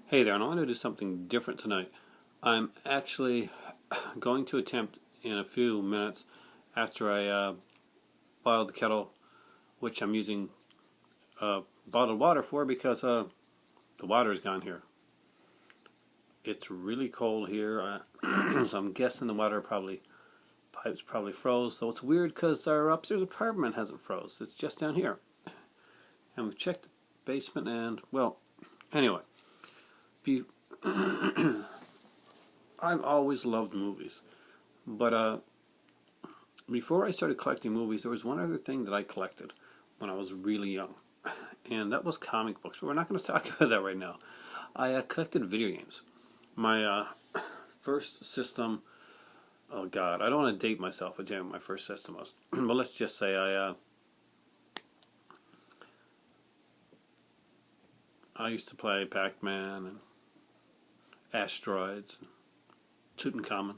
Hey there, and I want to do something different tonight. I'm actually going to attempt in a few minutes after I boil the kettle, which I'm using bottled water for because the water is gone here. It's really cold here, so I'm guessing the pipes probably froze. So it's weird because our upstairs apartment hasn't froze. It's just down here. And we've checked the basement and, well, anyway. I've always loved movies, but before I started collecting movies, there was one other thing that I collected when I was really young, and that was comic books. But we're not going to talk about that right now. I collected video games. My first system. Oh God, I don't want to date myself with my first system was, but let's just say I used to play Pac-Man and Asteroids, Tutankhamun,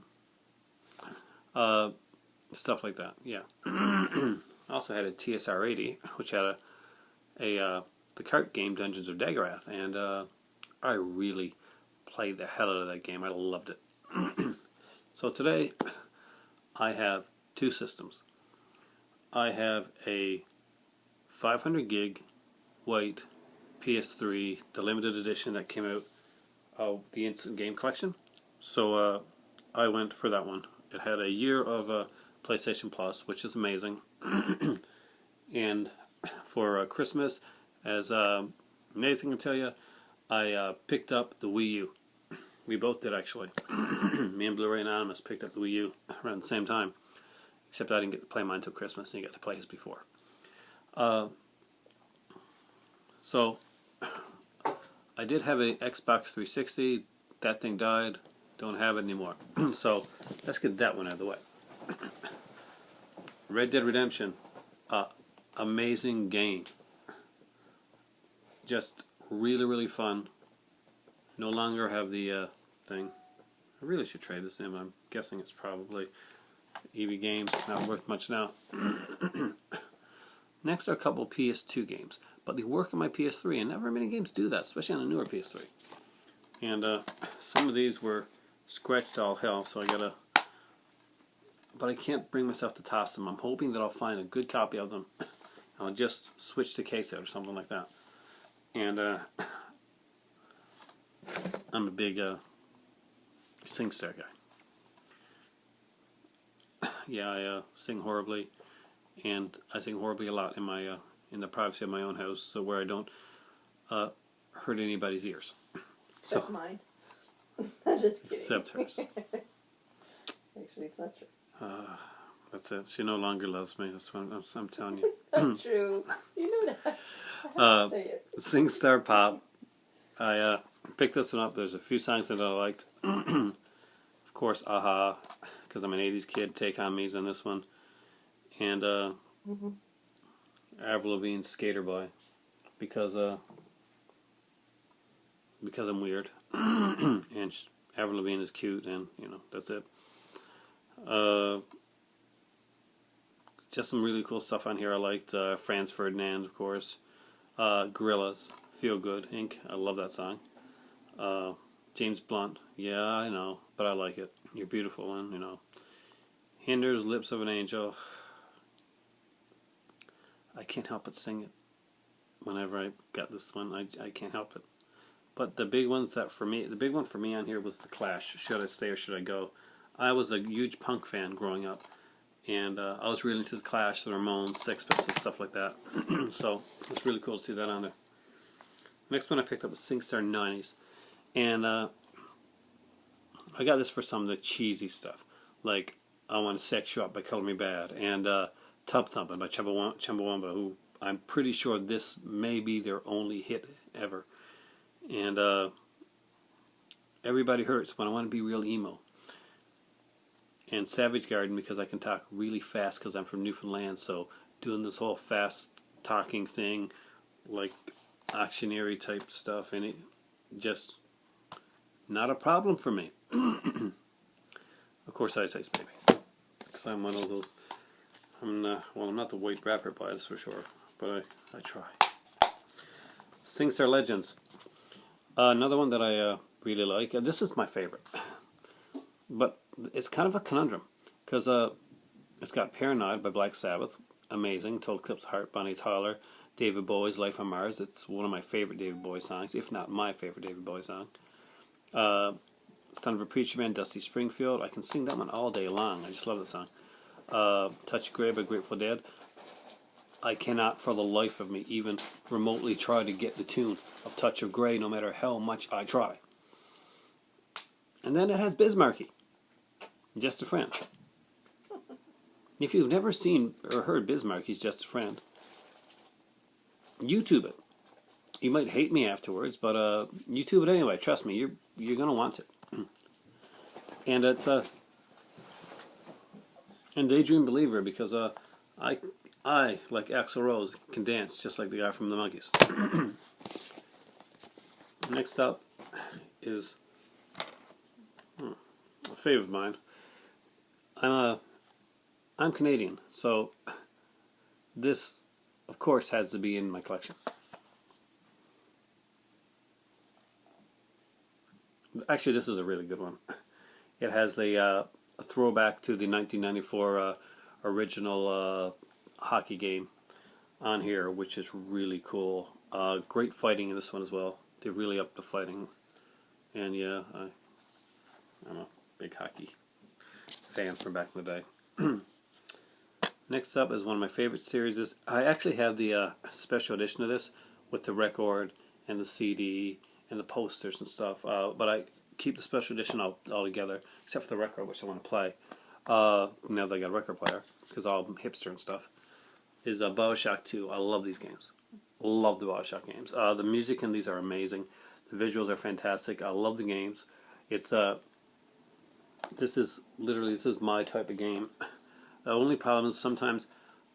stuff like that. Yeah. I also had a TSR-80, which had the cart game Dungeons of Dagerath, and I really played the hell out of that game. I loved it. So today, I have two systems. I have a 500 gig white PS3, the limited edition that came out of the Instant Game Collection. So I went for that one. It had a year of PlayStation Plus, which is amazing. And for Christmas, as Nathan can tell you, I picked up the Wii U. We both did, actually. Me and Blu-ray Anonymous picked up the Wii U around the same time. Except I didn't get to play mine until Christmas, and he got to play his before. So I did have a Xbox 360. That thing died. Don't have it anymore. So let's get that one out of the way. Red Dead Redemption. Amazing game. Just really, really fun. No longer have the thing. I really should trade this in. I'm guessing it's probably EB Games. Not worth much now. Next are a couple of PS2 games. But they work on my PS3, and not very many games do that, especially on a newer PS3. And some of these were scratched all hell, so I gotta... But I can't bring myself to toss them. I'm hoping that I'll find a good copy of them. I'll just switch the case out or something like that. And I'm a big SingStar guy. Yeah, I sing horribly, and I sing horribly a lot in my in the privacy of my own house, so where I don't hurt anybody's ears. So, except mine. I'm just kidding. Except hers. Actually, it's not true. That's it. She no longer loves me. That's what I'm telling you. It's not true. You know that. I have to say it. SingStar Pop. I picked this one up. There's a few songs that I liked. Of course, Aha, because I'm an 80s kid. Take On Me's on this one. And Avril Lavigne's Skater Boy. Because I'm weird. And Avril Lavigne is cute, and, that's it. Just some really cool stuff on here. I liked Franz Ferdinand, of course. Gorillaz, Feel Good, Inc. I love that song. James Blunt, yeah, I know, but I like it. You're Beautiful, and, Hinders, Lips of an Angel. I can't help but sing it. Whenever I got this one, I can't help it. But the big one for me on here was The Clash, Should I Stay or Should I Go? I was a huge punk fan growing up, and I was really into The Clash, the Ramones, Sex Pistols, stuff like that. So it's really cool to see that on there. Next one I picked up was SingStar 90s, and I got this for some of the cheesy stuff, like I Want to Sex You Up by Color Me Bad, and Tub Thumpin' by Chumbawamba, who I'm pretty sure this may be their only hit ever. And Everybody Hurts, When I Want to Be Real Emo. And Savage Garden, because I can talk really fast because I'm from Newfoundland, so doing this whole fast talking thing, like auctioneer type stuff, and it just not a problem for me. Of course, Ice Ice Baby, because I'm one of those. I'm not the white rapper boy, that's for sure, but I try. SingStar Legends. Another one that I really like, and this is my favorite, but it's kind of a conundrum, because it's got Paranoid by Black Sabbath, amazing, Total Eclipse of the Heart, Bonnie Tyler, David Bowie's Life on Mars, it's one of my favorite David Bowie songs, if not my favorite David Bowie song. Son of a Preacher Man, Dusty Springfield, I can sing that one all day long, I just love that song. Touch of Grey by Grateful Dead. I cannot for the life of me even remotely try to get the tune of Touch of Grey no matter how much I try. And then it has Bismarcky, Just a Friend. If you've never seen or heard Bismarcky's Just a Friend, YouTube it. You might hate me afterwards, but YouTube it anyway. Trust me, you're gonna want it. And it's and Daydream Believer, because I like Axl Rose can dance just like the guy from the Monkees. Next up is a favorite of mine. I'm Canadian, so this, of course, has to be in my collection. Actually, this is a really good one. It has a throwback to the 1994 original hockey game on here, which is really cool. Great fighting in this one as well. They're really up to fighting. And yeah, I'm a big hockey fan from back in the day. Next up is one of my favorite series. I actually have the special edition of this with the record and the CD and the posters and stuff. But I keep the special edition all together, except for the record, which I want to play. Now that I got a record player, because all hipster and stuff. Is Bioshock 2. I love these games. Love the Bioshock games. The music in these are amazing. The visuals are fantastic. I love the games. It's this is my type of game. The only problem is sometimes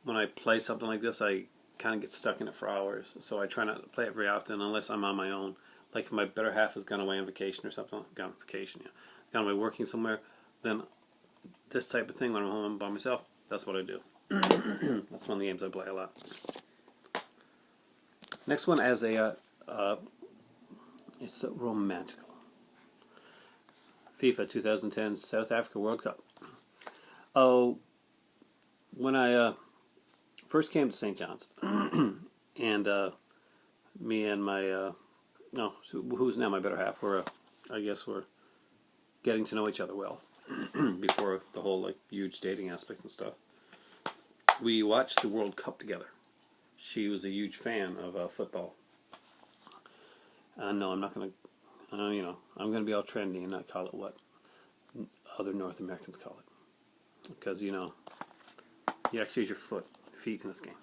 when I play something like this, I kind of get stuck in it for hours. So I try not to play it very often unless I'm on my own. Like if my better half has gone away on vacation or something. Gone on vacation, yeah. Gone away working somewhere. Then this type of thing, when I'm home by myself, that's what I do. That's one of the games I play a lot. Next one as it's romantical. FIFA 2010 South Africa World Cup. Oh, when I first came to St. John's, and me and my who's now my better half, we're getting to know each other well before the whole huge dating aspect and stuff. We watched the World Cup together. She was a huge fan of football. No, I'm not going to, I'm going to be all trendy and not call it what other North Americans call it. Because, you actually use your feet in this game.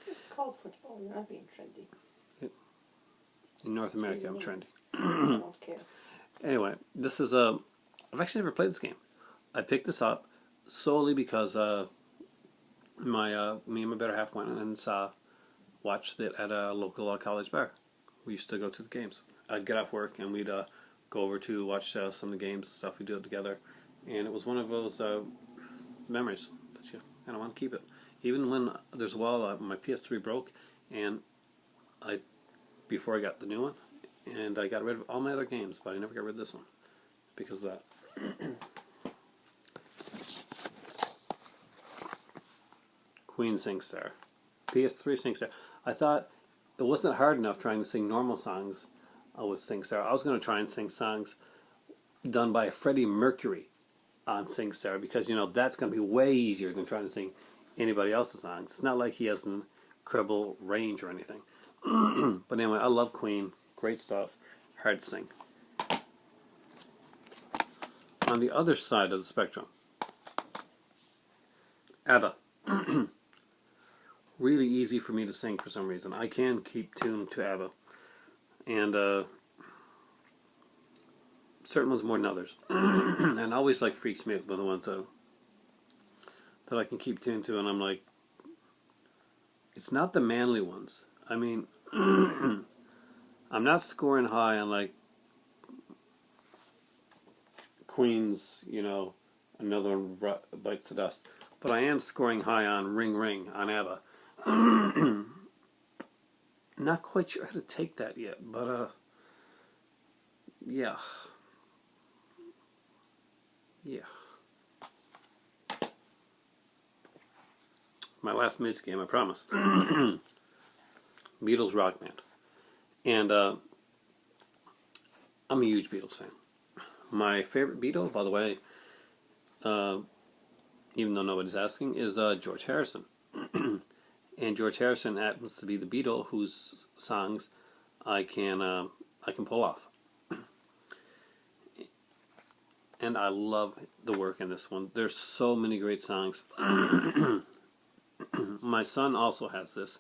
It's called football. You're not being trendy. In North America, I'm trendy. I don't care. Anyway, this is I've actually never played this game. I picked this up solely because me and my better half went and watched it at a local college bar. We used to go to the games. I'd get off work and we'd go over to watch some of the games and stuff. We do it together, and it was one of those memories that I want to keep it. Even when there's a while my PS3 broke, and before I got the new one, and I got rid of all my other games, but I never got rid of this one because of that. Queen SingStar. PS3 SingStar. I thought it wasn't hard enough trying to sing normal songs with SingStar. I was going to try and sing songs done by Freddie Mercury on SingStar, because that's going to be way easier than trying to sing anybody else's songs. It's not like he has an incredible range or anything. But anyway, I love Queen. Great stuff. Hard to sing. On the other side of the spectrum, ABBA. Really easy for me to sing for some reason. I can keep tune to ABBA. And certain ones more than others. And always freaks me out by the ones that I can keep tune to, and I'm like, it's not the manly ones. I mean, I'm not scoring high on Queen's, Another One Bites the Dust. But I am scoring high on Ring Ring on ABBA. not quite sure how to take that yet, but yeah. Yeah. My last music game, I promise. Beatles Rock Band. And I'm a huge Beatles fan. My favorite Beatle, by the way, even though nobody's asking, is George Harrison. And George Harrison happens to be the Beatle whose songs I can pull off. And I love the work in this one. There's so many great songs. My son also has this.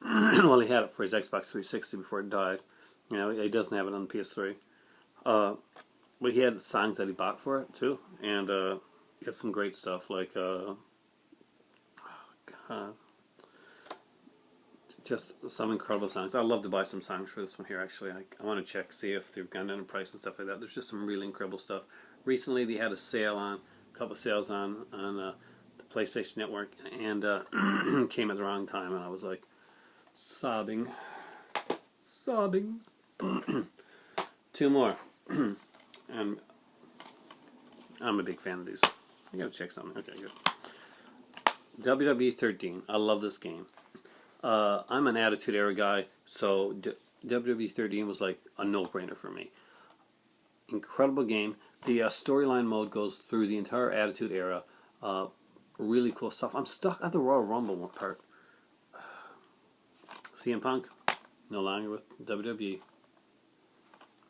Well, he had it for his Xbox 360 before it died. You know, he doesn't have it on the PS3. But he had songs that he bought for it too, and he had some great stuff like just some incredible songs. I'd love to buy some songs for this one here. Actually, I want to check, see if they've gone down in price and stuff like that. There's just some really incredible stuff. Recently, they had a couple sales on the PlayStation Network, and came at the wrong time, and I was like sobbing. Two more. And I'm a big fan of these. I gotta check something. Okay, good. WWE 13. I love this game. I'm an Attitude Era guy, so WWE 13 was like a no-brainer for me. Incredible game. The storyline mode goes through the entire Attitude Era. Really cool stuff. I'm stuck at the Royal Rumble part. CM Punk, no longer with WWE.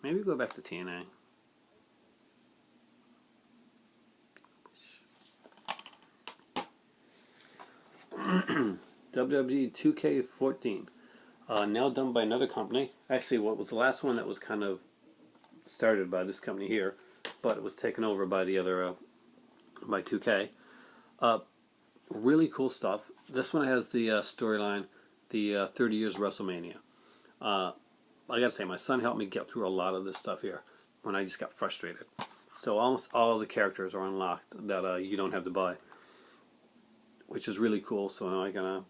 Maybe go back to TNA. WWE 2K14, now done by another company. Actually, what was the last one that was kind of started by this company here, but it was taken over by the other, by 2K. Really cool stuff. This one has the storyline, the 30 years of WrestleMania. I gotta say, my son helped me get through a lot of this stuff here when I just got frustrated. So almost all of the characters are unlocked that you don't have to buy, which is really cool. So now I can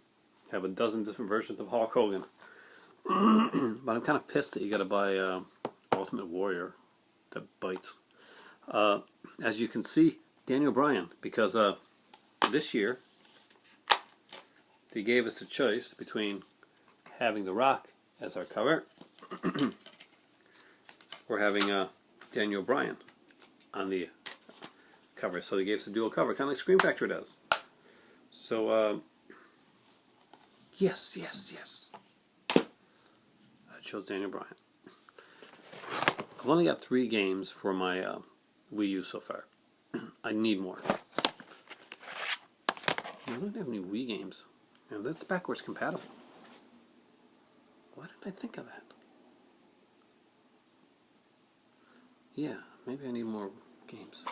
have a dozen different versions of Hulk Hogan. But I'm kind of pissed that you got to buy Ultimate Warrior that bites. As you can see, Daniel Bryan, because this year they gave us a choice between having The Rock as our cover or having Daniel Bryan on the cover. So they gave us a dual cover, kind of like Scream Factory does. So, yes. I chose Daniel Bryan. I've only got 3 games for my Wii U so far. I need more. I don't have any Wii games. And that's backwards compatible. Why didn't I think of that? Yeah, maybe I need more games.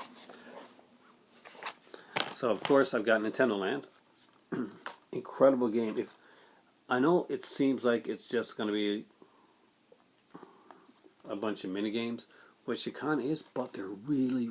So, of course, I've got Nintendo Land. Incredible game. I know it seems like it's just going to be a bunch of mini games, which it kind of is, but they're really,